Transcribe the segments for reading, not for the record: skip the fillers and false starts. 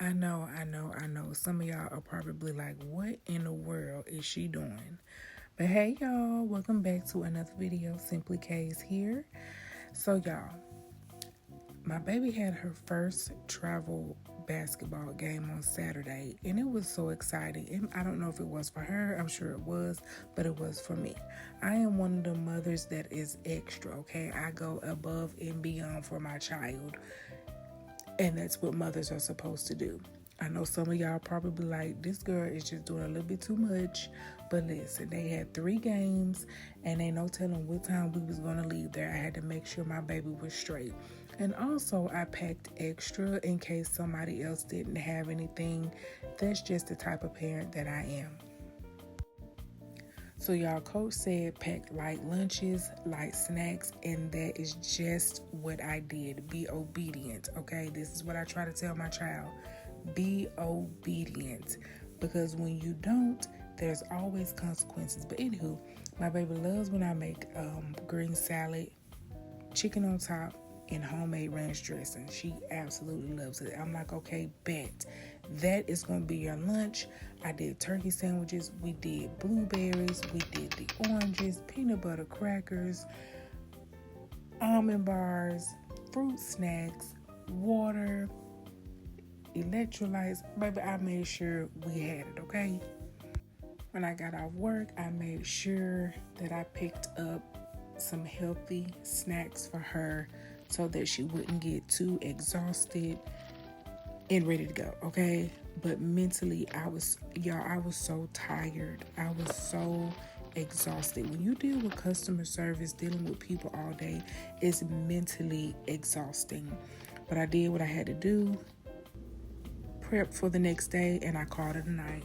I know. Some of y'all are probably like, what in the world is she doing? But hey, y'all, welcome back to another video. Simply K's here. So, y'all, my baby had her first travel basketball game on Saturday, and it was so exciting. And I don't know if it was for her, I'm sure it was, but it was for me. I am one of the mothers that is extra, okay? I go above and beyond for my child. And that's what mothers are supposed to do. I know some of y'all probably like, this girl is just doing a little bit too much. But listen, they had 3 games and ain't no telling what time we was going to leave there. I had to make sure my baby was straight. And also I packed extra in case somebody else didn't have anything. That's just the type of parent that I am. So y'all, coach said pack light lunches, light snacks, and that is just what I did. Be obedient, okay? This is what I try to tell my child. Be obedient, because when you don't, there's always consequences. But anywho, my baby loves when I make green salad, chicken on top, and homemade ranch dressing. She absolutely loves it. I'm like, okay, bet. That is going to be your lunch. I did turkey sandwiches. We did blueberries. We did the oranges, peanut butter crackers, almond bars, fruit snacks, water, electrolytes. Baby, I made sure we had it, okay? When I got off work, I made sure that I picked up some healthy snacks for her so that she wouldn't get too exhausted and ready to go, okay? But mentally, I was so tired. I was so exhausted. When you deal with customer service, dealing with people all day, it's mentally exhausting. But I did what I had to do, prep for the next day, and I called it a night.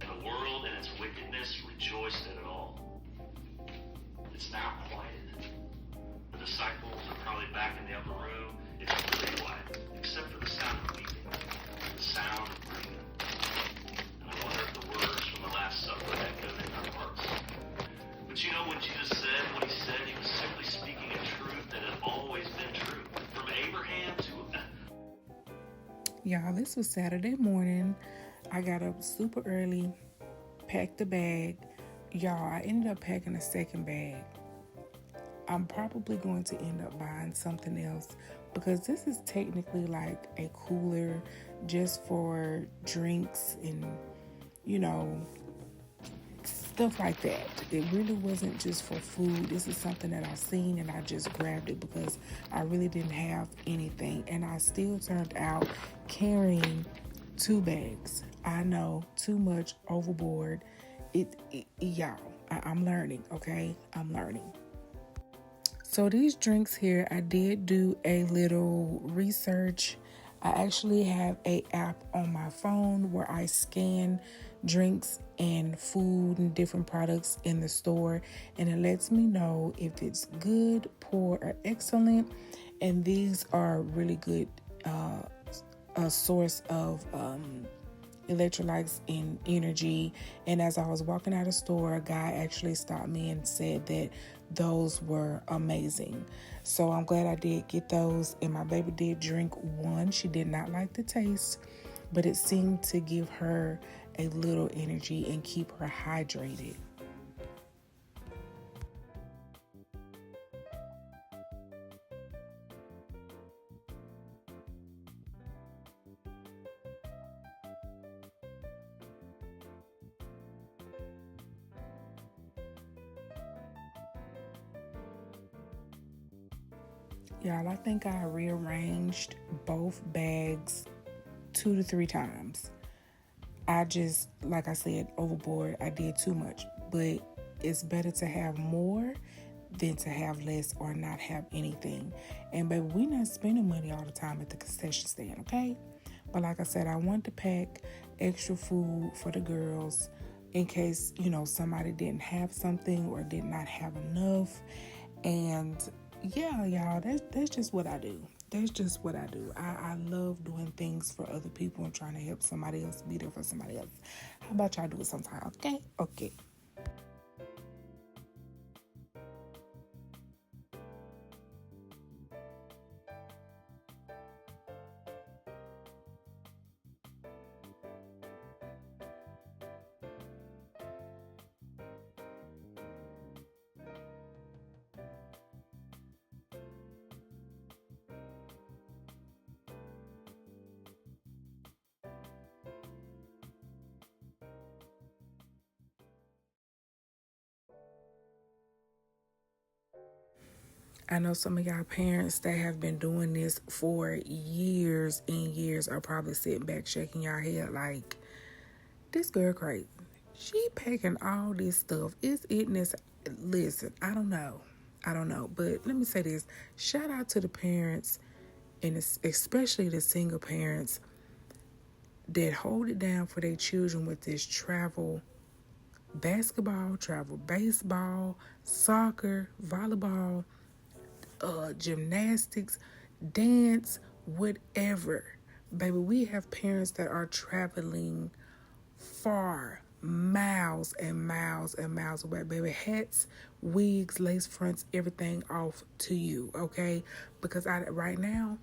The world and its wickedness rejoiced in it all. It's now quieted. The disciples are probably back in the upper room. It's really quiet, except for the sound of weeping, the sound of grieving. And I wonder if the words from the Last Supper echoed in our hearts. But you know, when Jesus said what he said, he was simply speaking a truth that had always been true. From Abraham to... Y'all, this was Saturday morning. I got up super early, packed the bag. Y'all, I ended up packing a second bag. I'm probably going to end up buying something else because this is technically like a cooler just for drinks and, you know, stuff like that. It really wasn't just for food. This is something that I've seen and I just grabbed it because I really didn't have anything. And I still turned out carrying 2 bags. I know, too much, overboard. Y'all, I'm learning, okay? I'm learning. So these drinks here, I did do a little research. I actually have an app on my phone where I scan drinks and food and different products in the store, and it lets me know if it's good, poor, or excellent. And these are really good a source of electrolytes and energy. And as I was walking out of the store, a guy actually stopped me and said that those were amazing. So I'm glad I did get those. And my baby did drink one. She did not like the taste, but it seemed to give her a little energy and keep her hydrated. Y'all, I think I rearranged both bags 2 to 3 times. I just, like I said, overboard. I did too much. But it's better to have more than to have less or not have anything. And baby, we not spending money all the time at the concession stand, okay? But like I said, I wanted to pack extra food for the girls in case, you know, somebody didn't have something or did not have enough. And yeah, y'all, that's just what I do. That's just what I do. I love doing things for other people and trying to help somebody else, be there for somebody else. How about y'all do it sometime? Okay? Okay. I know some of y'all parents that have been doing this for years and years are probably sitting back shaking your head like, this girl crazy. She packing all this stuff. Is it necessary? Listen, I don't know. But let me say this. Shout out to the parents, and especially the single parents that hold it down for their children with this travel basketball, travel baseball, soccer, volleyball, gymnastics, dance, whatever. Baby, we have parents that are traveling far, miles and miles and miles away. Baby, hats, wigs, lace fronts, everything off to you, okay? Because right now,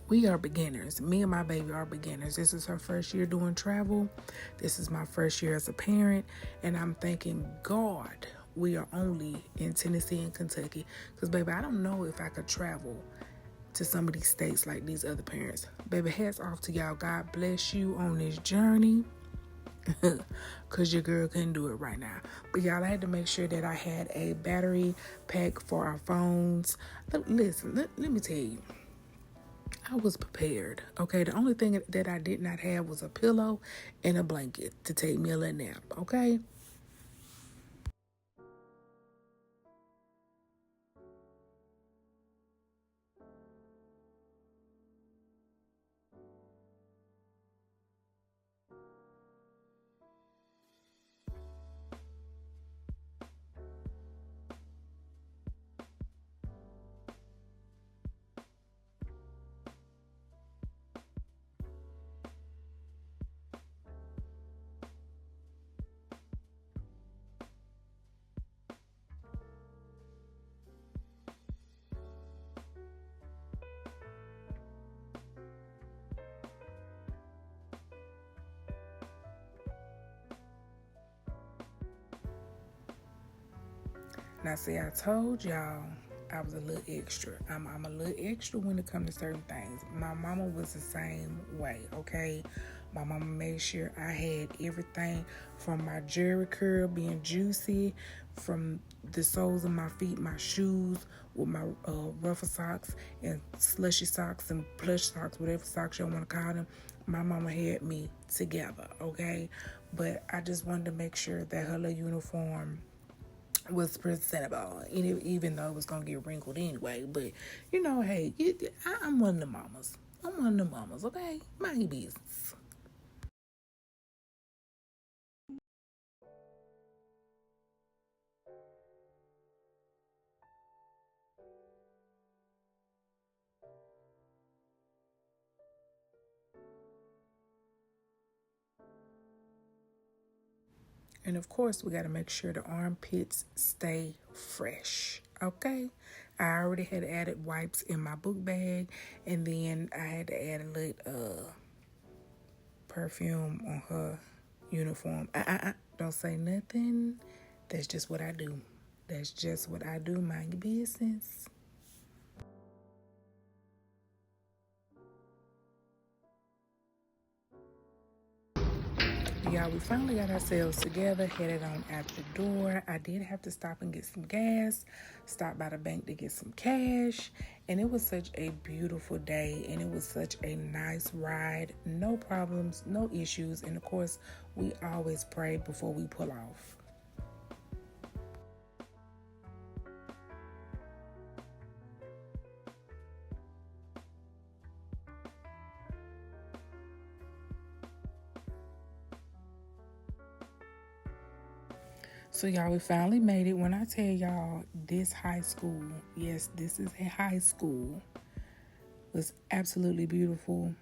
we are beginners. Me and my baby are beginners. This is her first year doing travel. This is my first year as a parent. And I'm thanking God we are only in Tennessee and Kentucky. Because, baby, I don't know if I could travel to some of these states like these other parents. Baby, hats off to y'all. God bless you on this journey. Because your girl couldn't do it right now. But y'all, I had to make sure that I had a battery pack for our phones. Listen, let me tell you. I was prepared, okay? The only thing that I did not have was a pillow and a blanket to take me a little nap, okay? Now, see, I told y'all I was a little extra. I'm a little extra when it comes to certain things. My mama was the same way, okay? My mama made sure I had everything from my jerry curl being juicy, from the soles of my feet, my shoes with my ruffle socks and slushy socks and plush socks, whatever socks y'all want to call them. My mama had me together, okay? But I just wanted to make sure that her little uniform was presentable, even though it was gonna get wrinkled anyway. But hey, I'm one of the mamas. I'm one of the mamas. Okay, mind your business. And of course, we got to make sure the armpits stay fresh. Okay. I already had added wipes in my book bag, and then I had to add a little perfume on her uniform. Don't say nothing. That's just what I do. That's just what I do. Mind your business. Y'all, we finally got ourselves together, headed on out the door. I did have to stop and get some gas, stop by the bank to get some cash, and it was such a beautiful day, and it was such a nice ride. No problems, no issues, and of course, we always pray before we pull off. So y'all, we finally made it. When I tell y'all this high school, yes, this is a high school, was absolutely beautiful.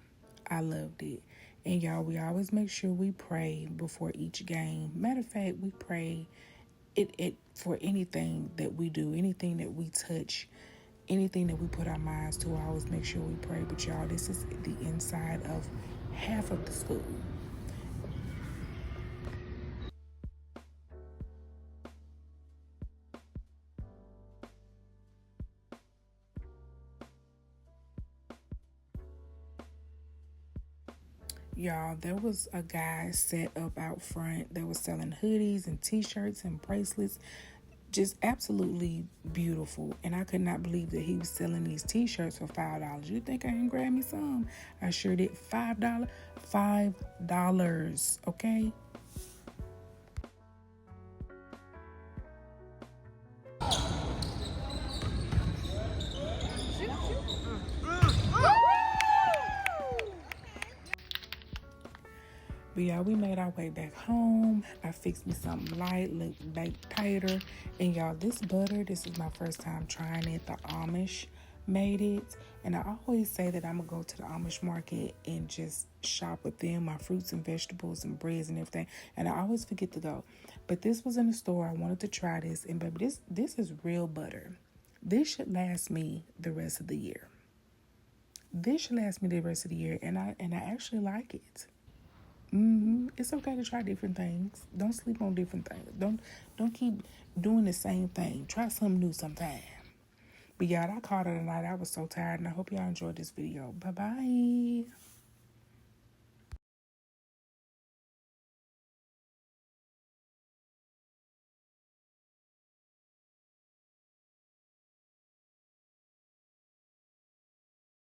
I loved it. And y'all, we always make sure we pray before each game. Matter of fact, we pray it for anything that we do, anything that we touch, anything that we put our minds to. I always make sure we pray. But y'all, this is the inside of half of the school. Y'all, there was a guy set up out front that was selling hoodies and t-shirts and bracelets. Just absolutely beautiful. And I could not believe that he was selling these t-shirts for $5. You think I can grab me some? I sure did. $5. $5. Okay. But yeah, we made our way back home. I fixed me something light, looked baked tighter. And y'all, this butter, this is my first time trying it. The Amish made it. And I always say that I'm going to go to the Amish market and just shop with them, my fruits and vegetables and breads and everything. And I always forget to go. But this was in the store. I wanted to try this. And baby, this is real butter. This should last me the rest of the year. This should last me the rest of the year. And I actually like it. It's okay to try different things. Don't sleep on different things. Don't keep doing the same thing. Try something new sometime. But y'all, I called it a night. I was so tired, and I hope y'all enjoyed this video. Bye bye.